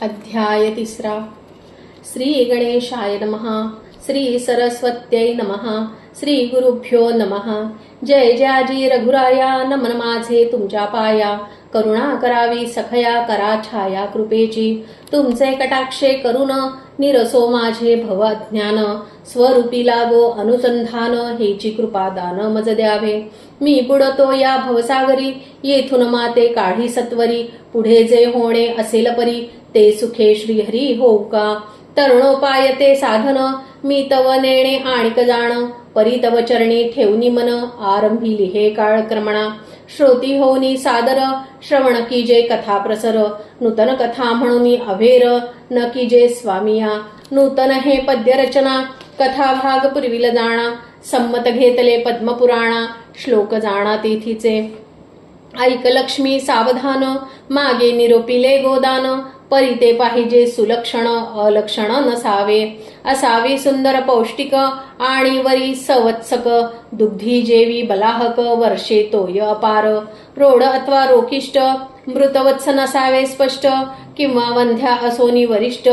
अध्याय 3. श्री गणेशाय नमः. श्री सरस्वत्यै नमः. श्री गुरुभ्यो नमः. जय जयाजी रघुराया. नमन माझे तुमच्या पाया. करुणा करावी सखया करा छाया कृपेची. तुमचे कटाक्षे करुण निरसो माझे भव अज्ञान. स्वरूपी लागो अनुसंधान हेची कृपा दान मज द्यावे. मी बुडतो या भवसागरी येथून माते काढी सत्वरी. पुढे जे होणे असेल परी ते सुखे श्रीहरी होऊ का. तरुणोपाय ते साधन मी तव नेणे आणिक जाण. परी तव चरणी ठेवनी मन आरंभी लिहे काळ क्रमणा. श्रोती होनी सादर श्रवण कीजे कथा प्रसर. नूतन कथा म्हणून अभेर न कीजे स्वामिया. नूतन हे पद्य रचना कथा भाग पुरविल जाणा. संमत घेतले पद्मपुराणा श्लोक जाणा तेथीचे. ऐक लक्ष्मी सावधान मागे निरोपिले गोदान. परी ते पाहिजे सुलक्षण अलक्षण नसावे. असावे सुंदर पौष्टिक आणि वरी संवत्सक. दुग्धी जेवी बलाहक वर्षे तोय अपार. रोड अथवा रोकिष्ट मृतवत्स नसावे स्पष्ट. किंवा वंध्या असोनी वरिष्ठ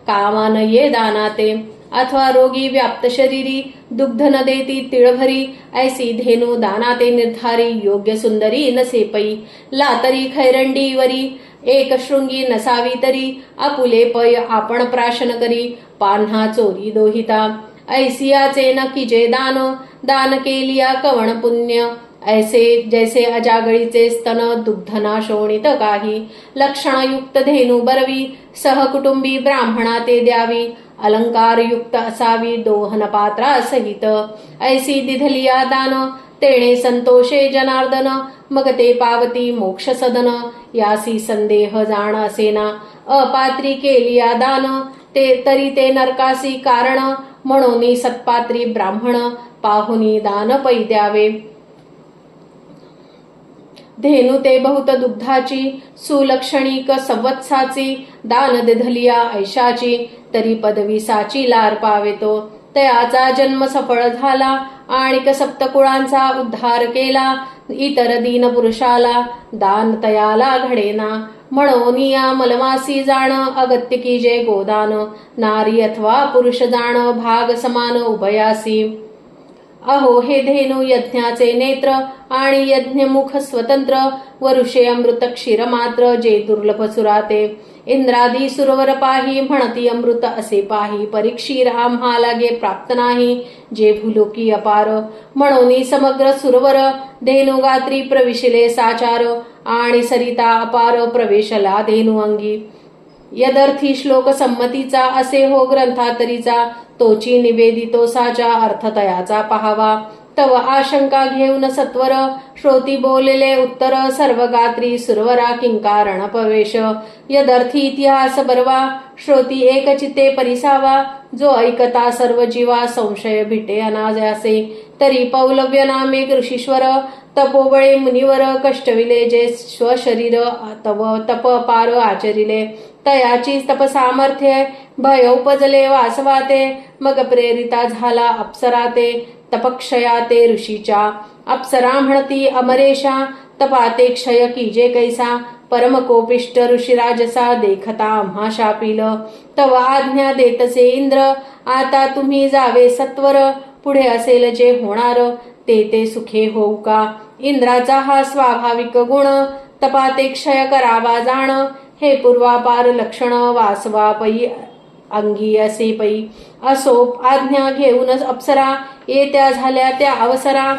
कामान ये दानाते. अथवा रोगी व्याप्त शरीरी दुग्ध न देती तिळभरी. ऐसी धेनू दानाते निर्धारी योग्य सुंदरी नसे पै. लातरी खैरंडी वरी एक शृंगी नसावी तरी. आपुले पय आपण प्राशन करी पान्हा चोरी दोहिता. ऐसियाचे न कीजे दान दान केलिया कवण पुण्य. ऐसे जैसे अजागळीचे स्तन दुग्धना शोणित काही. लक्षणयुक्त धेनू बरवी सहकुटुंबी ब्राह्मणा ते द्यावी. अलंकार युक्त असावी दोहन पात्रा सहित. ऐसी दिधलिया दान तेणे संतोषे जनार्दन. मग ते पावती मोक्ष सदन यासी संदेह जाण असेना. अपात्री केलिया दान ते तरी ते नरकासी कारण. म्हणून सत्पात्री ब्राह्मण पाहुनी दान पै द्यावे. धेनू ते बहुत दुग्धाची सुलक्षणिक संवत्साची. दान दिधलिया ऐशाची तरी पदवी साची लार पावेतो. तयाचा जन्म सफळ झाला आणिक सप्तकुळांचा उद्धार केला. इतर दीन पुरुषाला दान तयाला घडेना. म्हणून या मलमासी जाण अगत्य की जे गोदान. नारी अथवा पुरुष जाण भाग समान उभयासी. अहो हे धेनू यज्ञाचे नेत्र आणि यज्ञमुख स्वतंत्र. वरुषे अमृत क्षीर मात्र जे दुर्लभ सुराते. इंद्रादी सुरवर पाही म्हणती अमृत असे पाही. परीक्षीर आम्हा लागे प्राप्त नाही जे भूलोकी अपार. म्हणून समग्र सुरवर धेनुगात्री प्रविशिले साचार. आणि सरिता अपार प्रवेशला धेनू अंगी. यदर्थी श्लोक संमतीचा असे हो ग्रंथातरीचा. तोची निवेदितो साचा अर्थ तयाचा पहावा. तव आशंका घेऊन सत्वर श्रोती बोलले उत्तर. सर्व गात्री सुरवरा किंकारण पवेश. यदर्थी इतिहास बरवा श्रोती एकचिते परिसावा. जो ऐकता सर्व जीवा संशय भिटे अनायासे. तरी पौलव्य नामे ऋषीश्वर तपोबळे मुनिवर. कष्टविले जे स्वशरीर तव तप पार आचरिले. तयाची तप सामर्थ्य भय उपजले वासवाते. मग प्रेरिता झाला अप्सराते तपक्षयाते ऋषीच्या. अप्सरा म्हणती अमरेशा तपाते क्षय कीजे कैसा. परमकोपिष्ट ऋषीराजसा देखता आम्हा शापिल. तव आज्ञा देतसे इंद्र आता तुम्ही जावे सत्वर. पुढे असेल जे होणार ते सुखे होऊ का. इंद्राचा हा स्वाभाविक गुण तपाते क्षय करावा जाण. हे पूर्वापार लक्षण वासवा पै अंगी असे पै. असो आज्ञा घेऊनच अप्सरा येत्या झाल्या त्या अवसरा.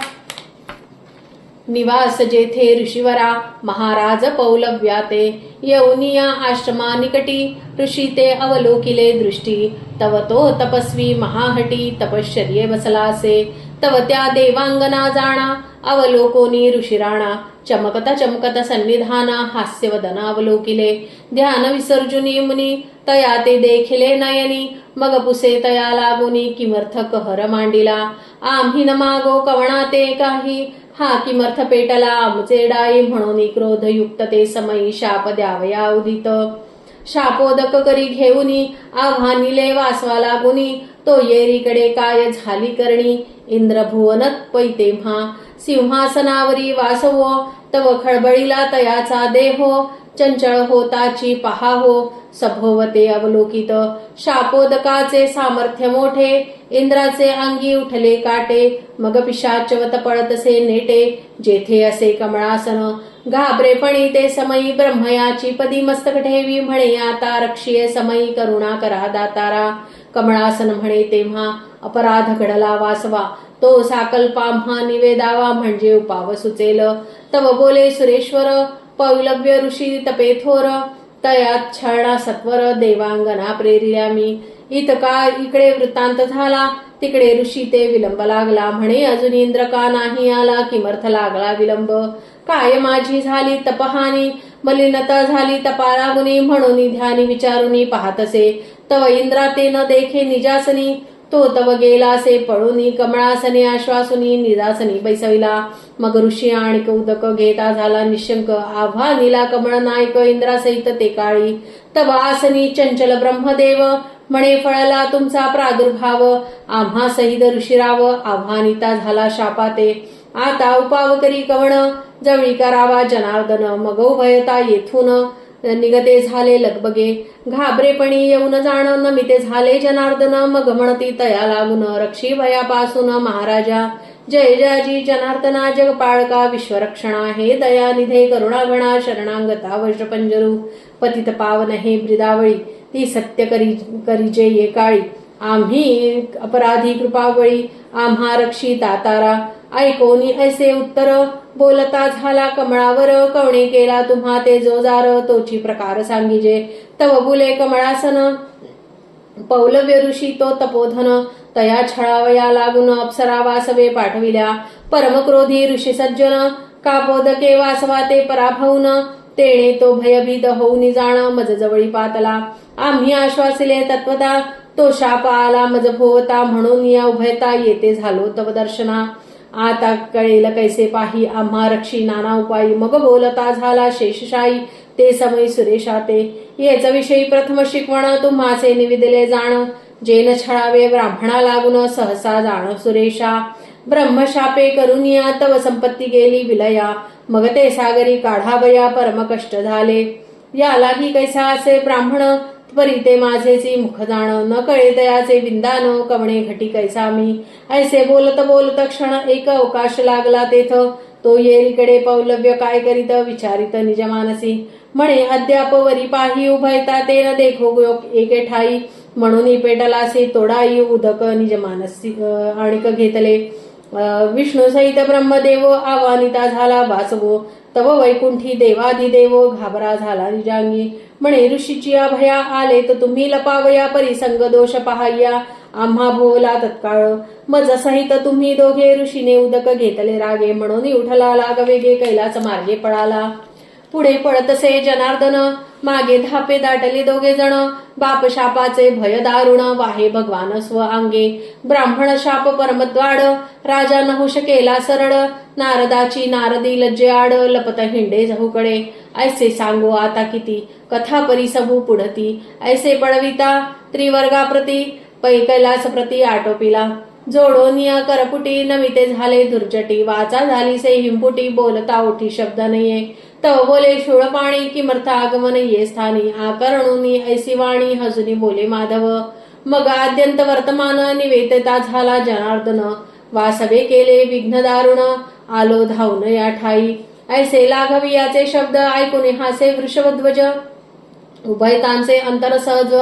निवास जेथे ऋषीवरा महाराज पौलव्याते. यौनिया आश्रमा निकटी ऋषी ते अवलोकिले दृष्टी. तव तो तपस्वी महाहटी तपश्चर्ये बसलासे. तव त्या देवांगना जाणा अवलोकोनी ऋषिराणा. चमकता चमकता सन्निधाना हास्यवदना अवलोकिले. ध्यान विसर्जुनी मुनी तया ते देखिले नयनी. मग पुसे तया लागुनी किमर्थ कहर मांडिला. आम्ही न मागो कवणा ते काही. हा किमर्थ पेटला आमचे डाई. म्हणून क्रोधयुक्त ते समयी शाप द्यावया उदित. शापोदक करी घेऊनी आव्हानिले वासवा लागुनी. तो येरीकडे काय झाली करणी. इंद्र भुवनत पै तेव्हा सिंहासनावरी वासवो. तव खळबळीला तयाचा देहो चंचळ होताची पहाहो सभोवते अवलोकित शापोदकाचे सामर्थ्य मोठे इंद्राचे अंगी उठले काटे मग पिशाचवत पळतसे नेटे जेथे असे कमळासन घाबरेपणी ते समयी ब्रह्मयाची पदी मस्तक ठेवी म्हणे आता रक्षीय समयी करुणा करा दातारा कमळासन म्हणे तेव्हा अपराध घडला वासवा तो साकल्पाम्हा निवेदावा म्हणजे उपाव सुचेल तव बोले सुरेश्वर पौलव्य ऋषी तपे थोर तयात छळणा सत्वर देवांगना प्रेरिल्या मी इतका इकडे वृत्तांत झाला तिकडे ऋषी ते विलंब लागला म्हणे अजून इंद्र का नाही आला किमर्थ लागला विलंब काय माझी झाली तपहानी मलिनता झाली तपा लागुनी म्हणून ध्यानी विचारुनी पाहतसे तव इंद्रा ते न देखे निजासनी तो तव गेलासे पळूनी कमळासने आश्वासुनी निजासनी बैसविला मग ऋषी आणि उदक घेता झाला निशंक आभा नीला कमळ नायक इंद्रासहित ते काळी तव आसनी चंचल ब्रह्मदेव म्हणे फळला तुमचा प्रादुर्भाव आम्हा सहित ऋषीराव आव्हानिता झाला शापाते आता उपाव करी कवण जवळी करावा जनार्दन मग उभयता येथून निगते झाले लगबगे घाबरेपणी येऊन जाण नमिते झाले जनार्दन मग म्हणती तया लागून रक्षी भयापासून महाराजा जय जयाजी जनार्दना जगपाळका विश्वरक्षणा हे दयानिधे करुणागणा शरणांगता वज्रपंजरू पतित पावन हे ब्रिदावळी ती सत्य करी जे ये काळी आम्ही अपराधी कृपावळी आम्हा रक्षी दातारा ऐकोनी ऐसे उत्तर बोलता झाला कमळावर कवणे केला तुम्हा ते जोजार तोची प्रकार सांगिजे तव बुले कमळासन पौलव्य ऋषी तो तपोधन तया छळावया लागून अप्सरा वासवे पाठविल्या परमक्रोधी ऋषी सज्जन कापोदके वासवा ते पराभवून तेणे तो भयभीत होऊन जाण मज जवळी पातला आम्ही आश्वासिले तत्वता तो शाप आला मज भोवता म्हणून या उभयता येते झालो तव दर्शना आता कळेल कैसे पाही आम्हा रक्षी नाना उपायी मग बोलता झाला शेषशाही ते समय सुरेशाते येच विषयी प्रथम शिकवण तुम्हाचे निविदले जाण जेन छळावे ब्राह्मणा लागून सहसा जाण सुरेशा ब्रह्मशापे करुनिया तव संपत्ती गेली विलया मग ते सागरी काढावया परम कष्ट झाले या लागी कैसा असे ब्राह्मण त्वरिते माझेची मुख जाण न कळे दयाचे विंदान कवणे घटी कैसा मी ऐसे बोलत बोलत क्षण एक अवकाश लागला तेथ तो येरीकडे पौलव्य काय करीत विचारित निज मानसी म्हणे अद्याप वरी पाही उभयता ते न देखो एके ठाई म्हणून पेटलासे तोडाई उदक निज मानसी आणिक घेतले विष्णू सहित ब्रह्मदेव आव्हानिता झाला वासवो तव वैकुंठी देवादिदेव घाबरा झाला निजांगी म्हणे ऋषीची अभया आले तर तुम्ही लपावया परिसंग दोष पाहाय्या आम्हा भोवला तत्काळ मज सहित तुम्ही दोघे ऋषीने उदक घेतले रागे म्हणून उठला लागवेगे कैलास मार्गे पळाला पुढे पळतसे जनार्दन मागे धापे दाटले दोघे जण बाप शापाचे भय दारुण वाहे भगवान स्व अंगे ब्राह्मण शाप परमद्वाड राजा नहुष केला सरळ नारदाची नारदी लज्जे आड लपत हिंडे जहूकडे ऐसे सांगो आता किती कथा परिसभू पुढती ऐसे पळविता त्रिवर्गाप्रती कैलास प्रती आटोपिला जोडोनिया करपुटी नमिते झाले दुर्जटी वाचा झाली से हिंपुटी बोलता ओठी शब्द नाहीये तव बोले शूळ पाणी किमर्थ आगमन ये स्थानी आकरणुनी ऐसी वाणी हजुनी बोले माधव मग आद्यंत वर्तमान निवेदता झाला जनार्दन वासवे केले विघ्न दारुण आलो धावून या ठाई ऐसे लाघवी याचे शब्द ऐकून हासे वृषभध्वज उभयतांचे अंतर सहज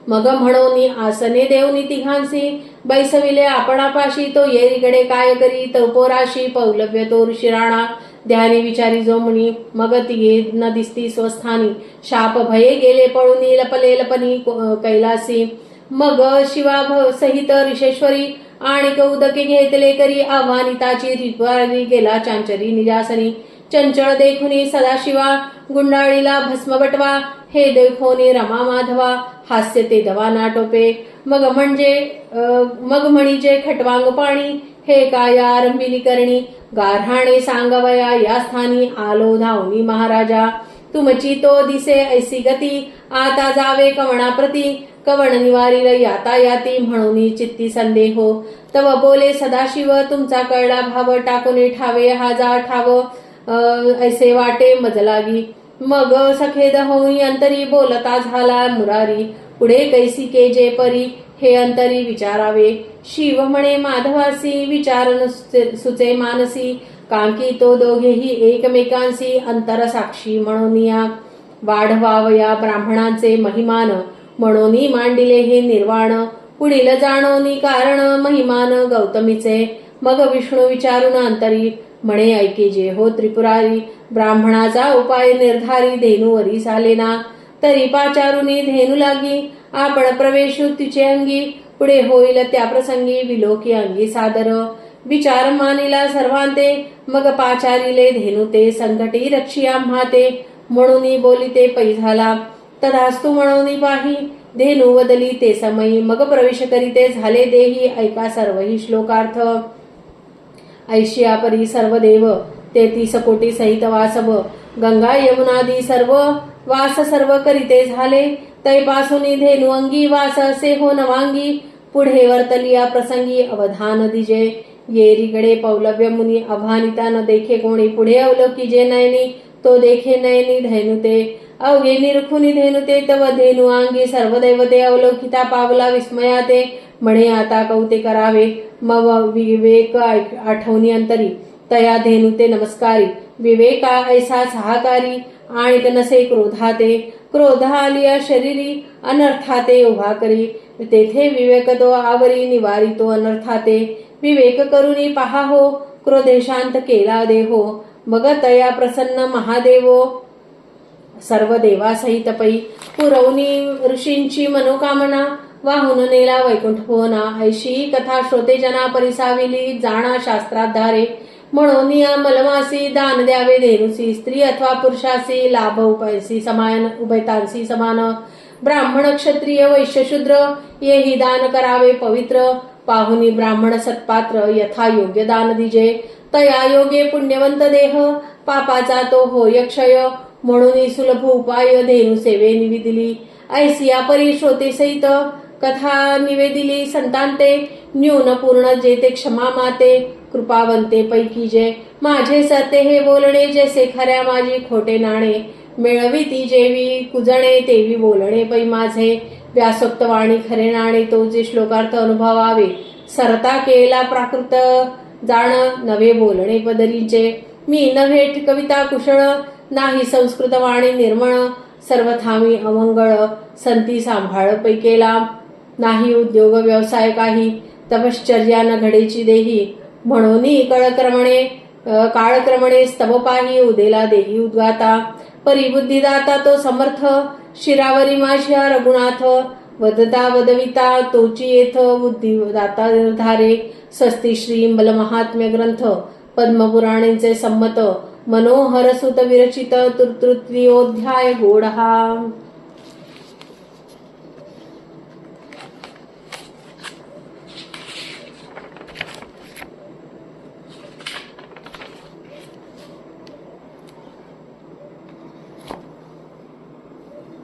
मग म्हणोनी आसने देवनी तिघांसी बैसविले आपणापाशी तो येरीकडे काय करी तपोराशी पौलव्य तो ऋषिराणा ध्यानी विचारी जो मुनी मग तिघे न दिसती स्वस्थानी शाप भये गेले पळूनी लपले लपनी कैलासी मग शिवा सहित ऋषेश्वरी आणि उदके घेतले करी आव्हानिताची रिवारी गेला चांचरी निजासनी चंचळ देखुनी सदाशिवा गुंडाळीला भस्म बटवा हे देखोनी रमा माधवा हास्य ते दवा नाटोपे मग म्हणजे खटवांग पाणी हे काय आरंभिली करणी गारहाणे सांगवया या स्थानी आलो धावनी महाराजा तुमची तो दिसे ऐसी गती आता जावे कवणाप्रती कवण निवारील यातायाती म्हणून चित्ती संदेहो तव बोले सदाशिव तुमचा कळला भाव टाकून ठावे हा जा ठाव ऐसे वाटे मज लागी. मग सखेद होई अंतरी बोलता झाला मुरारी. पुढे कैसी के जे परी हे अंतरी विचारावे. शिव म्हणे माधवासी विचारन सुचे मानसी. कांकी तो दोघेही एकमेकांशी अंतर साक्षी म्हणूनिया. वाढवावया ब्राह्मणांचे महिमान म्हणून मांडिले हे निर्वाण. पुढील जाणोनी कारण महिमान गौतमीचे. मग विष्णू विचारून अंतरी म्हणे ऐके जे हो त्रिपुरारी. ब्राह्मणाचा उपाय निर्धारी धेनुवरी सालेना. तरी पाचारुनी धेनू लागी आपण प्रवेशू तिचे अंगी. पुढे होईल त्या प्रसंगी विलोकी अंगी सादर. विचार मानिला सर्वांते मग पाचारिले धेनू ते. संकटी रक्षी आम्हा ते म्हणून बोलिते पै झाला. तदास्तु म्हणून पाही धेनू वदली ते समयी. मग प्रवेश करीते झाले देही ऐका सर्वही श्लोकार्थ. ऐशिया परी सर्व देव 33 कोटी सहित वासव. गंगा यमुनादी सर्व वास सर्व करीते झाले. तैपासून धेनू अंगी वास असे हो नवांगी. पुढे वर्तलिया प्रसंगी अवधान दिजे. येरीकडे पौलव्य मुनी अभानिता न देखे कोणी. पुढे अवलोकी जे नयनी तो देखे नयनी धेनू ते. अवघे निरखुनी धेनू ते तव धेनू अंगी. सर्व दैवते अवलोकिता पावला विस्मयाते. म्हणे आता कौते करावे मग विवेक आठवणी अंतरी. तया धेनू ते नमस्कारी. विवेका ऐसा सहाकारी आणिक नसे क्रोधाते. क्रोध आलिया शरीरी अनर्थाते उभा करी. तेथे विवेक तो आवरी निवारी तो अनर्थाते. विवेक करुनी पहा हो क्रोधे शांत केला देहो. मग तया प्रसन्न महादेवो सर्व देवासहित पै. पुरवणी ऋषींची मनोकामना वाहून नेला वैकुंठ भुवना. ऐशी कथा श्रोते जना परिसाविली जाणा शास्त्राधारे. म्हणून या मलमासी दान द्यावे धेनुसी. स्त्री अथवा पुरुषासी लाभ उपायसी समान उभयतांसी समान. ब्राह्मण क्षत्रिय वैश्य शूद्र येही दान करावे पवित्र. पाहुनी ब्राह्मण सत्पात्र यथा योग्य दान दिजे. तया योगे पुण्यवंत देह पापाचा तो होय क्षय. म्हणून सुलभ उपाय धेनू सेवे निवेदिली. ऐसिया परी श्रोते सहित कथा निवेदिली संतांते. न्यून पूर्ण जेते क्षमा माते. कृपावंते पैकी जे माझे सत्य हे बोलणे. जैसे खऱ्या माझी खोटे नाणे. मिळवी ती जेवी कुजणे तेवी बोलणे पै माझे. व्यासोक्त वाणी खरे नाणे तो जे श्लोकार्थ अनुभवावे. सरता केला प्राकृत जाण नवे बोलणे पदरीचे. मी नव्हे कविता कुशळ नाही संस्कृत वाणी निर्मळ. सर्वथामी अमंगळ संती सांभाळ पैकेला. नाही उद्योग व्यवसाय काही तपश्चर्या न घडेची देही. म्हणून काळक्रमणे स्तव पाही उदेला देही उद्गाता. परिबुद्धिदाता तो समर्थ शिरावरी माझ्या रघुनाथ. वदता वदविता तोची येथ बुद्धिदाता निर्धारे. स्वस्ती श्री महात्म्य ग्रंथ पद्मपुराणेचे संमत. मनोहर सुत विरचित तृतीयोध्याय गोडहा.